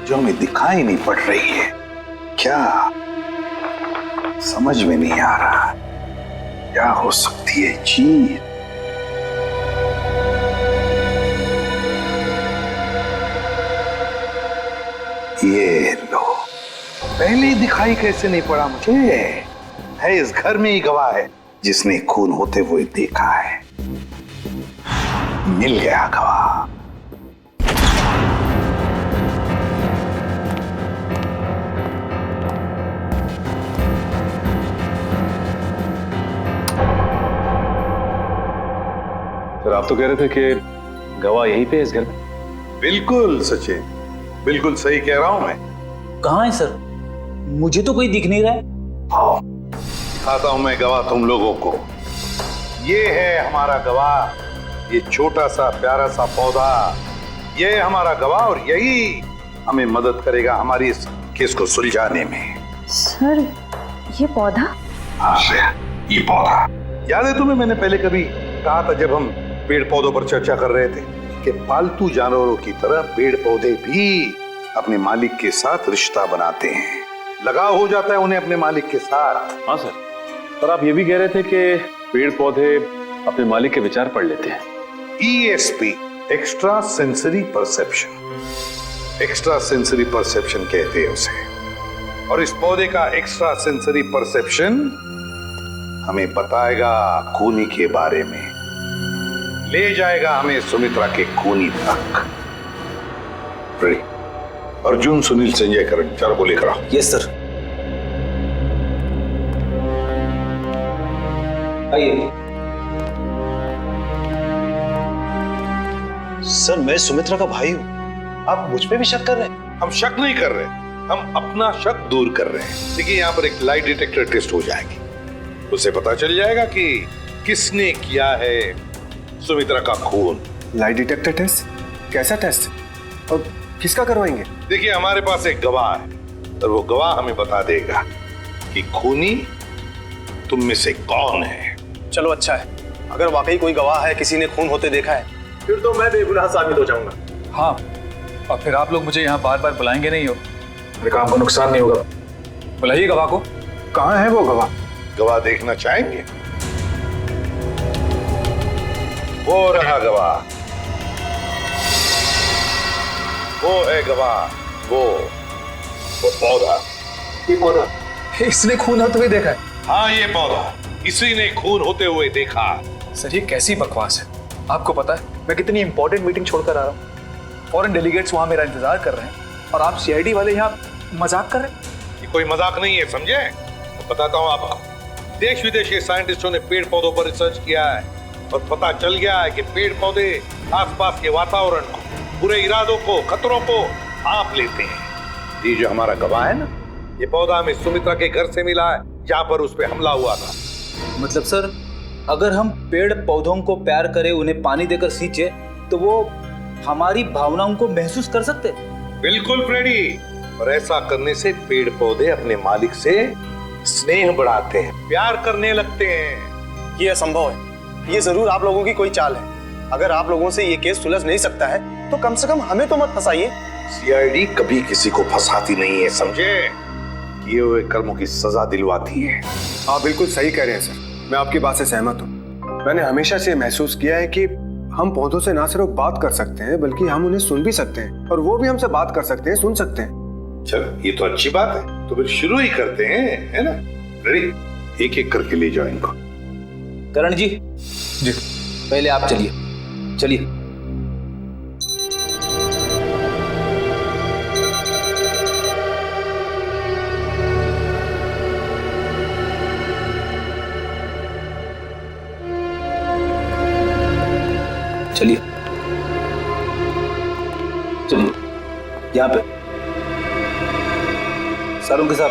जो हमें दिखाई नहीं पड़ रही है। क्या समझ में नहीं आ रहा, क्या हो सकती है चीज? ये लो, पहले ही दिखाई कैसे नहीं पड़ा मुझे? है इस घर में ही गवाह है जिसने खून होते हुए देखा है। मिल गया गवाह। सर, आप तो कह रहे थे कि गवाह यहीं पे है इस घर में। बिल्कुल सचिन, बिल्कुल सही कह रहा हूं मैं। कहाँ है सर? मुझे तो कोई दिख नहीं रहा है। आओ, दिखाता हूं मैं गवाह तुम लोगों को। ये है हमारा गवाह, ये छोटा सा प्यारा सा पौधा, ये है हमारा गवाह और यही हमें मदद करेगा हमारी इस केस को सुलझाने में। सर, ये पौधा? हाँ, ये पौधा याद है तुम्हें? मैंने पहले कभी कहा था जब हम पेड़ पौधों पर चर्चा कर रहे थे कि पालतू जानवरों की तरह पेड़ पौधे भी अपने मालिक के साथ रिश्ता बनाते हैं, लगाव हो जाता है उन्हें अपने मालिक के साथ। हाँ सर, पर आप ये भी कह रहे थे कि पेड़ पौधे अपने मालिक के विचार पढ़ लेते हैं। ESP, extra sensory perception, extra sensory perception कहते हैं उसे। और इस पौधे का एक्स्ट्रा सेंसरी परसेप्शन हमें बताएगा खूनी के बारे में, ले जाएगा हमें सुमित्रा के खूनी तक। रेडी? अर्जुन, सुनील, संजय, करण, चारों को लेकर आओ। Yes sir. आइए। सर, मैं सुमित्रा का भाई हूं, आप मुझ पे भी शक कर रहे हैं? हम शक नहीं कर रहे, हम अपना शक दूर कर रहे हैं। देखिए, यहाँ पर एक लाई डिटेक्टर टेस्ट हो जाएगी, उसे पता चल जाएगा कि किसने किया है सुमित्रा का खून। Lie detector test? कैसा टेस्ट? और किसका करवाएंगे? देखिए, हमारे पास एक गवाह है और वो गवाह हमें बता देगा कि खूनी तुम में से कौन है। चलो अच्छा है, अगर वाकई कोई गवाह है, किसी ने खून होते देखा है, फिर तो मैं बेगुनाह साबित हो जाऊंगा। हाँ, और फिर आप लोग मुझे यहाँ बार बार बुलाएंगे नहीं हो, मेरे काम को नुकसान नहीं होगा। बुलाइए गवाह को। कहाँ है वो गवाह? गवाह देखना चाहेंगे? वो रहा गवाह, वो है गवाह, वो पौधा। ये पौधा? इसने खून होते हुए देखा है? हाँ, ये पौधा इसी ने खून होते हुए देखा। सर, ये कैसी बकवास है? आपको पता है मैं कितनी इंपॉर्टेंट मीटिंग छोड़कर आ रहा हूँ, फॉरेन डेलीगेट्स वहां मेरा इंतजार कर रहे हैं और आप सीआईडी वाले यहाँ मजाक कर रहे हैं? ये कोई मजाक नहीं है, समझे? तो बताता हूँ आपको, देश विदेश के साइंटिस्टों ने पेड़ पौधों पर रिसर्च किया है और पता चल गया है कि पेड़ पौधे आसपास के वातावरण को, बुरे इरादों को, खतरों को भांप लेते हैं। ये जो हमारा गवाह है ना, ये पौधा हमें सुमित्रा के घर से मिला है जहाँ पर उस पे हमला हुआ था। मतलब सर, अगर हम पेड़ पौधों को प्यार करें, उन्हें पानी देकर सींचे, तो वो हमारी भावनाओं को महसूस कर सकते। बिल्कुल फ्रेडी, और ऐसा करने से पेड़ पौधे अपने मालिक से स्नेह बढ़ाते हैं, प्यार करने लगते हैं। ये असंभव है। ये जरूर आप लोगों की कोई चाल है। अगर आप लोगों से ये केस सुलझ नहीं सकता है तो कम से कम हमें तो मत फंसाइए। सीआईडी कभी किसी को फंसाती नहीं है, समझे? किए हुए कर्मों की सजा दिलवाती है। आप बिल्कुल सही कह रहे हैं सर, मैं आपकी बात से सहमत हूँ। मैंने हमेशा से महसूस किया है कि हम पौधों से ना सिर्फ बात कर सकते हैं बल्कि हम उन्हें सुन भी सकते हैं, और वो भी हमसे बात कर सकते हैं, सुन सकते हैं। चल, ये तो अच्छी बात है, तो फिर शुरू ही करते हैं, है ना? रेडी? एक एक करके ले जाओ इनको। करण जी, पहले आप चलिए। चलिए। चलिए चलिए, यहाँ पे सारों के साथ।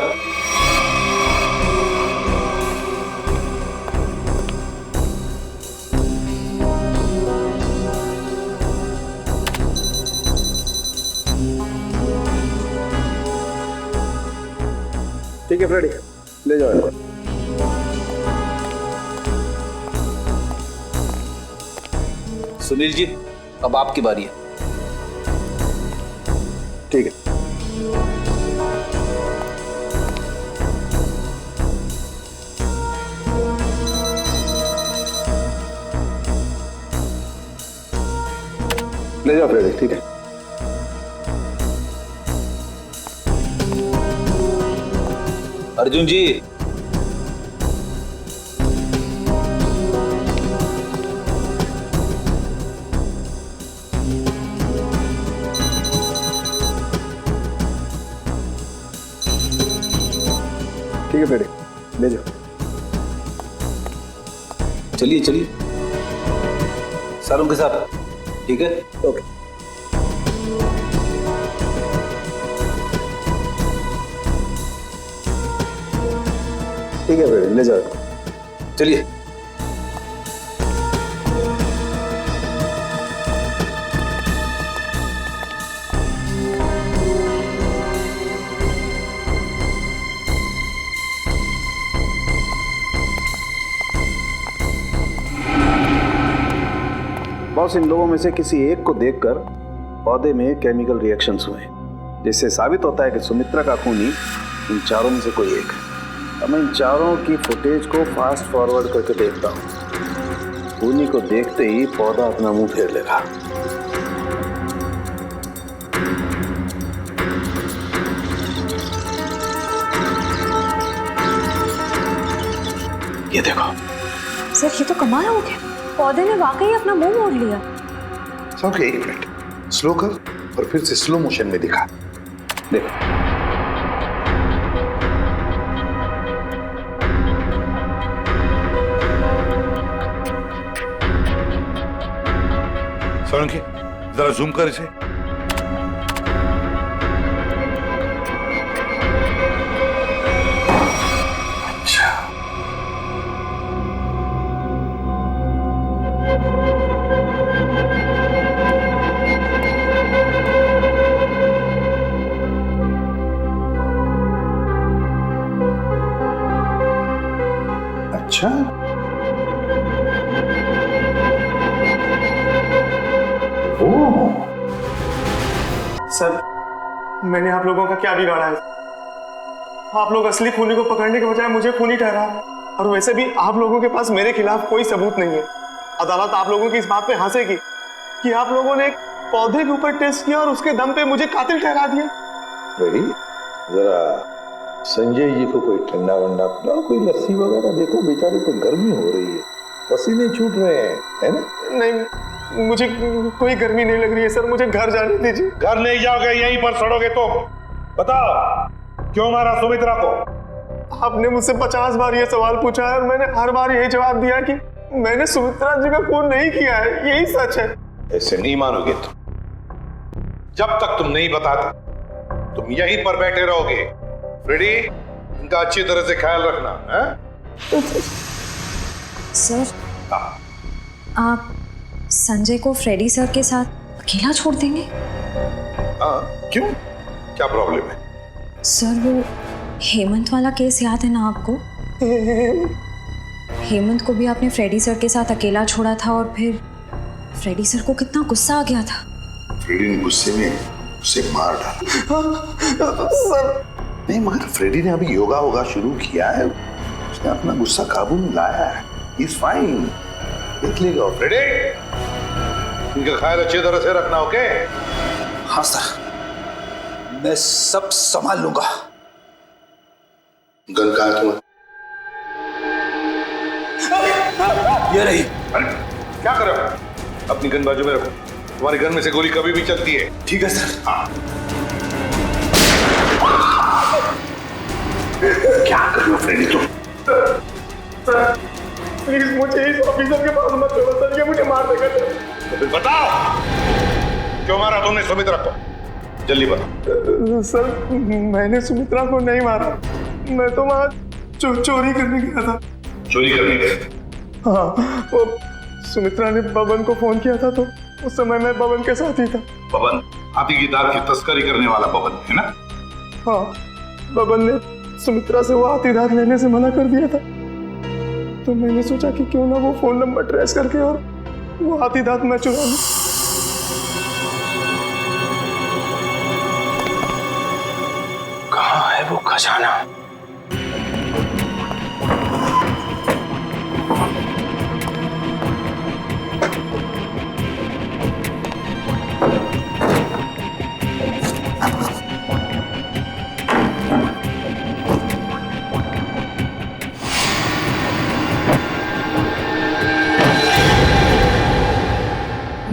ठीक है फ्रेडी, ले जाओ इनको। सुनील जी, अब आपकी बारी है। ठीक है। ले जाओ फ्रेडी, ठीक है। अर्जुन जी, ठीक है फ्रेडी, ले जाओ। चलिए चलिए, सारों के साथ। ठीक है, ओके। ठीक है फ्रेडी, ले जाओ। चलिए। बॉस, इन लोगों में से किसी एक को देखकर पौधे में केमिकल रिएक्शंस हुए, जिससे साबित होता है कि सुमित्रा का खूनी इन चारों में से कोई एक है। अब मैं इन चारों की फुटेज को फास्ट फॉरवर्ड करके देखता हूँ। खूनी को देखते ही पौधा अपना मुंह फेर लेगा। ये देखो सर, ये तो कमाल हो गया, पौधे ने वाकई अपना मुंह मोड़ लिया। ओके, एक मिनट, स्लो कर और फिर से स्लो मोशन में दिखा। देखो, सोलंकी, जरा जूम कर इसे। अच्छा, अच्छा, सर, मैंने आप लोगों का क्या बिगाड़ा है? आप लोग असली खूनी को पकड़ने के बजाय मुझे खूनी ठहरा, और वैसे भी आप लोगों के पास मेरे खिलाफ कोई सबूत नहीं है। अदालत आप लोगों की इस बात पे हंसेगी कि आप लोगों ने एक पौधे के ऊपर टेस्ट किया और उसके दम पे मुझे कातिल ठहरा दिया। रेडी? जरा संजय जी को कोई ठंडा वंडा पिलाओ, कोई लस्सी वगैरह। देखो बेचारे को गर्मी हो रही है, पसीने छूट रहे हैं, है ना? नहीं, मुझे कोई गर्मी नहीं लग रही है सर, मुझे घर जाने दीजिए। घर नहीं जाओगे, यहीं पर सड़ोगे तो। बताओ, क्यों मारा सुमित्रा को? आपने मुझसे 50 बार ये सवाल पूछा है और मैंने हर बार यही जवाब दिया कि मैंने सुमित्रा जी का खून नहीं किया है, यही सच है। ऐसे नहीं मानोगे तुम। जब तक तुम नहीं बताते तुम यहीं पर बैठे रहोगे। फ्रेडी, इनका अच्छी तरह से ख्याल रखना है? सर, आप संजय को फ्रेडी सर के साथ अकेला छोड़ देंगे? हाँ, क्यों? क्या प्रॉब्लम है? सर वो हेमंत वाला केस याद है ना आपको? हेमंत को भी आपने फ्रेडी सर के साथ अकेला छोड़ा था और फिर फ्रेडी सर को कितना गुस्सा आ गया था। फ्रेडी ने गुस्से में उसे मार डाला। सर नहीं, मगर फ्रेडी ने अभी योगा होगा शुरू किया है, उसने अपना गुस्सा काबू में लाया है। He's fine, देख लेगा। फ्रेडी, इनका ख्याल अच्छी तरह से रखना, ओके? हाँ सर, मैं सब संभाल लूंगा। गन कहाँ है तुम्हारा? ये रही। अरे क्या कर रहे हो? अपनी गन बाजू में रखो, तुम्हारी गन में से गोली कभी भी चलती है। ठीक है सर। हाँ। क्या कर रहे हो फ्रेडी तुम? सर प्लीज मुझे इस ऑफिसर के पास मत छोड़ो सर, ये मुझे मार देगा। तो फिर बताओ, क्यों मारा तुमने सुमित्रा को? जल्दी बताओ। सर मैंने सुमित्रा को नहीं मारा, मैं तो वहाँ चोरी करने गया था। चोरी करने गए? हाँ, वो सुमित्रा ने बबन को फोन किया था तो उस समय मैं बबन के साथ ही था। बबन हाथी की दाल की तस्करी करने वाला बबन है ना? हाँ, बबन ने सुमित्रा से वो हाथी दांत लेने से मना कर दिया था, तो मैंने सोचा कि क्यों ना वो फोन नंबर ट्रेस करके और वो हाथी दांत मैं चुरा लूं। कहाँ है वो खजाना?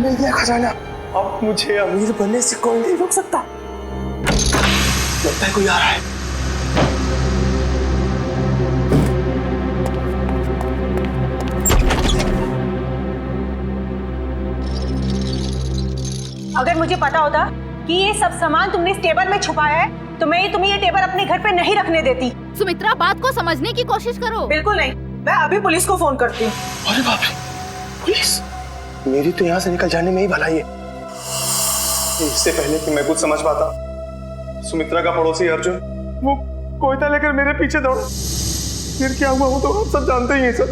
मिल गया खजाना। अब मुझे अमीर बनने से कोई नहीं रोक सकता। लगता है कोई आ रहा है। अगर मुझे पता होता कि ये सब सामान तुमने इस टेबल में छुपाया है तो मैं तुम्हें ये टेबल अपने घर पे नहीं रखने देती। सुमित्रा, बात को समझने की कोशिश करो। बिल्कुल नहीं, मैं अभी पुलिस को फोन करती हूँ। अरे बाप रे, पुलिस? मेरी तो यहाँ से निकल जाने में ही भलाई है। इससे पहले कि मैं कुछ समझ पाता, सुमित्रा का पड़ोसी अर्जुन वो कोयता लेकर मेरे पीछे दौड़ा। फिर क्या हुआ वो तो आप सब जानते ही हैं सर।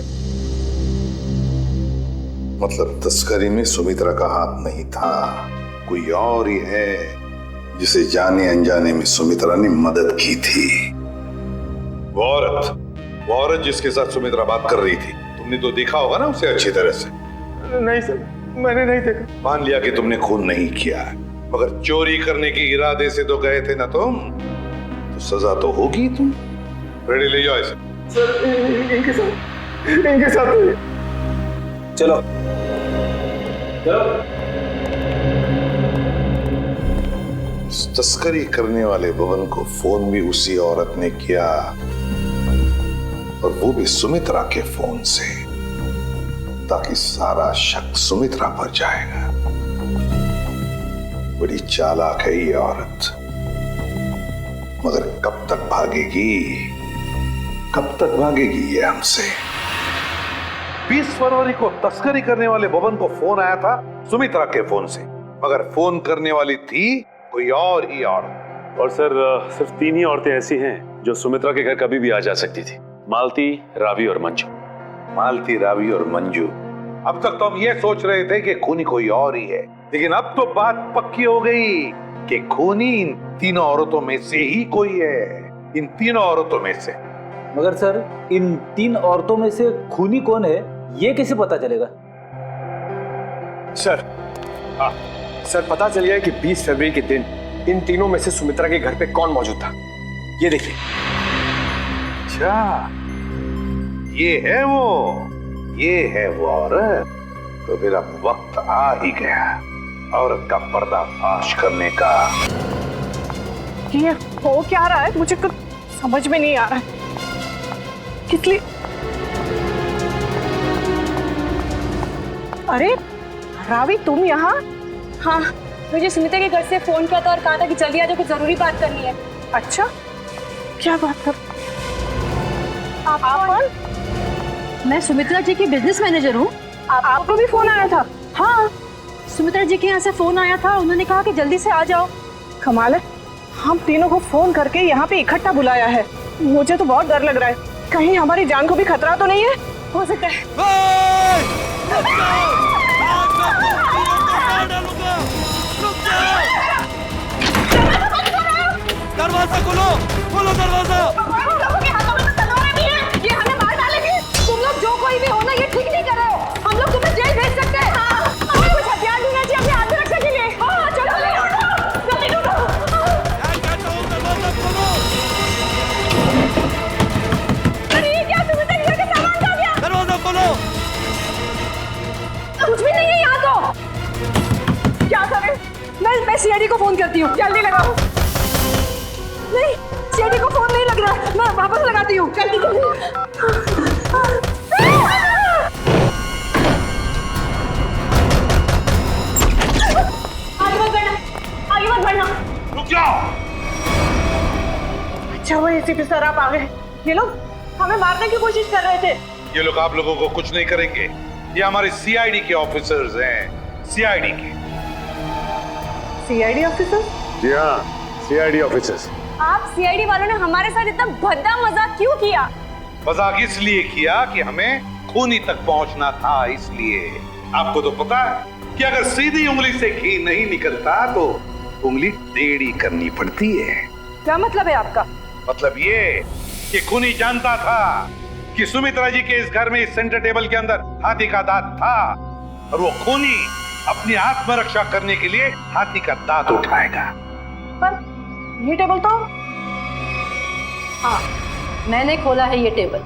मतलब तस्करी में सुमित्रा का हाथ नहीं था, कोई और ही है जिसे जाने अनजाने में सुमित्रा ने मदद की थी। वो औरत जिसके साथ सुमित्रा बात कर रही थी, तुमने तो देखा होगा ना उसे अच्छी तरह से? नहीं सर, मैंने नहीं देखा। मान लिया कि तुमने खून नहीं किया, मगर चोरी करने के इरादे से तो गए थे ना तुम, तो सजा तो होगी तुम। रेडी, ले जाओ इसे। सर इनके साथ चलो तस्करी करने वाले बबन को फोन भी उसी औरत ने किया, और वो भी सुमित्रा के फोन से, ताकि सारा शक सुमित्रा पर जाएगा। बड़ी चालाक है ये औरत, मगर कब तक भागेगी ये हमसे? 20 फरवरी को तस्करी करने वाले बबन को फोन आया था सुमित्रा के फोन से, मगर फोन करने वाली थी कोई और ही औरत। और सर सिर्फ 3 ही औरतें ऐसी हैं जो सुमित्रा के घर कभी भी आ जा सकती थी, मालती, रावी और मंजू। मालती, रावी और मंजू। अब तक तो हम ये सोच रहे थे कि खूनी कोई और ही है, लेकिन अब तो बात पक्की हो गई कि खूनी इन तीनों औरतों में से ही कोई है, इन तीनों औरतों में से। मगर सर इन 3 औरतों में से खूनी कौन है ये कैसे पता चलेगा? सर, सर पता चल गया कि 20 फरवरी के दिन इन तीनों में से सुमित्रा के घर पे कौन मौजूद था। ये देखिए। अच्छा, ये है वो औरत। तो फिर अब वक्त आ ही गया औरत का पर्दाफाश करने का। ये हो क्या रहा है मुझे कुछ समझ में नहीं आ रहा है। किस लिए? अरे रावी, तुम यहाँ? हाँ, मुझे सुमित्रा के घर से फोन किया था और कहा था कि जल्दी आ जाओ, कुछ जरूरी बात करनी है। अच्छा, क्या बात कर? आप? मैं सुमित्रा जी की बिजनेस मैनेजर हूँ। आपको भी फोन आया था? हाँ, सुमित्रा जी के यहाँ से फोन आया था, उन्होंने कहा कि जल्दी से आ जाओ। कमाल है, हम तीनों को फोन करके यहाँ पे इकट्ठा बुलाया है। मुझे तो बहुत डर लग रहा है, कहीं हमारी जान को भी खतरा तो नहीं है। हो सकता है दरवाजा खोलो, खोलो दरवाजा। ये हमें मार डालेंगे। तुम लोग जो कोई भी हो ना, ये ठीक नहीं कर रहे हो। हम लोग तुम्हें जेल भेज सकते हैं। हमें कुछ हथियार ढूंढना चाहिए अपनी आत्मरक्षा के लिए। हाँ चलो जल्दी ढूंढो। दरवाजा खोलो। अरे ये क्या, तुम्हें तो घर के सामान खा गया। दरवाजा खोलो। कुछ भी नहीं है यहाँ तो। क्या करें? मैं सीआईडी को फोन करती हूँ, जल्दी लगाओ। नहीं, सीआईडी को फोन नहीं लग रहा, मैं वापस लगाती हूँ। जल्दी जल्दी। आगे मत बढ़ना, आगे मत बढ़ना। रुक जाओ। अच्छा वो एसीपी सर आप आ गए। ये लोग हमें मारने की कोशिश कर रहे थे। ये लोग आप लोगों को कुछ नहीं करेंगे। ये हमारे सीआईडी के ऑफिसर्स हैं, सीआईडी के। CID officer? जी हाँ, सीआईडी ऑफिसर्स। आप सीआईडी वालों ने हमारे साथ इतना भद्दा मजाक क्यों किया? मजाक इसलिए किया कि हमें खूनी तक पहुंचना था, इसलिए। आपको तो पता है कि अगर सीधी उंगली से घी नहीं निकलता तो उंगली टेढ़ी करनी पड़ती है। क्या मतलब है आपका? मतलब ये कि खूनी जानता था कि सुमित्रा जी के इस घर में, इस सेंटर टेबल के अंदर हाथी का दांत था, और वो खूनी अपनी आत्मरक्षा करने के लिए हाथी का दांत उठाएगा। पर ये टेबल तो... हाँ, मैंने खोला है ये टेबल।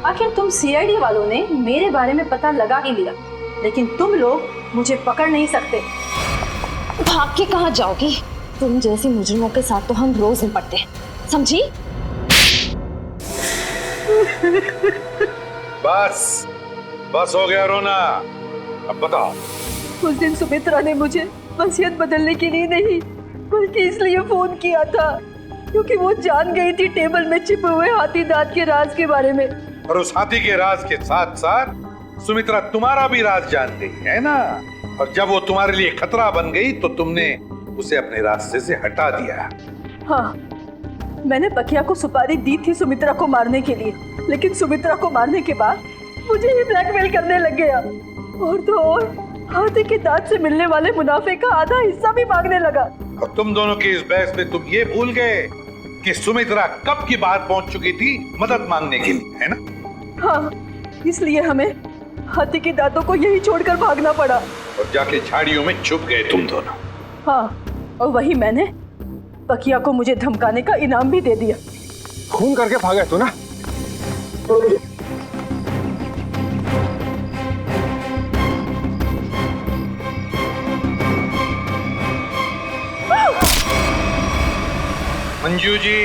आखिर तुम सीआईडी वालों ने मेरे बारे में पता लगा ही लिया, लेकिन तुम लोग मुझे पकड़ नहीं सकते। भाग के कहाँ जाओगी? तुम जैसी मुजरिमों के साथ तो हम रोज निपटते हैं, समझी? बस बस हो गया रोना, अब बताओ। उस दिन सुमित्रा ने मुझे वसीयत बदलने के लिए नहीं, बल्कि इसलिए फोन किया था क्योंकि वो जान गई थी टेबल में छिपे हुए हाथी दांत के राज के बारे में। और उस हाथी के राज के साथ साथ सुमित्रा तुम्हारा भी राज जान गई है ना, और जब वो तुम्हारे लिए खतरा बन गई तो तुमने उसे अपने रास्ते से हटा दिया। हाँ, मैंने बकिया को सुपारी दी थी सुमित्रा को मारने के लिए, लेकिन सुमित्रा को मारने के बाद मुझे ही ब्लैकमेल करने लग गया, और तो और हाथी के दांत से मिलने वाले मुनाफे का आधा हिस्सा भी मांगने लगा। और तुम दोनों के इस बहस में तुम ये भूल गए कि सुमित्रा कब की बात पहुंच चुकी थी मदद मांगने के लिए, है ना? हाँ, इसलिए हमें हाथी के दांतों को यही छोड़कर भागना पड़ा और जाके झाड़ियों में छुप गए तुम दोनों। हाँ, और वही मैंने बकिया को मुझे धमकाने का इनाम भी दे दिया। खून करके भागा तू ना। मंजू जी,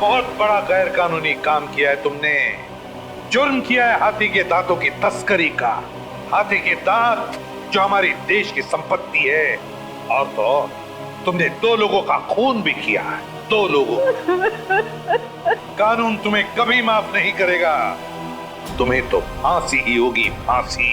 बहुत बड़ा गैर कानूनी काम किया है तुमने। जुर्म किया है हाथी के दांतों की तस्करी का। हाथी के दांत जो हमारे देश की संपत्ति है, और तो तुमने 2 लोगों का खून भी किया है, 2 लोगों। कानून तुम्हें कभी माफ नहीं करेगा, तुम्हें तो फांसी ही होगी, फांसी।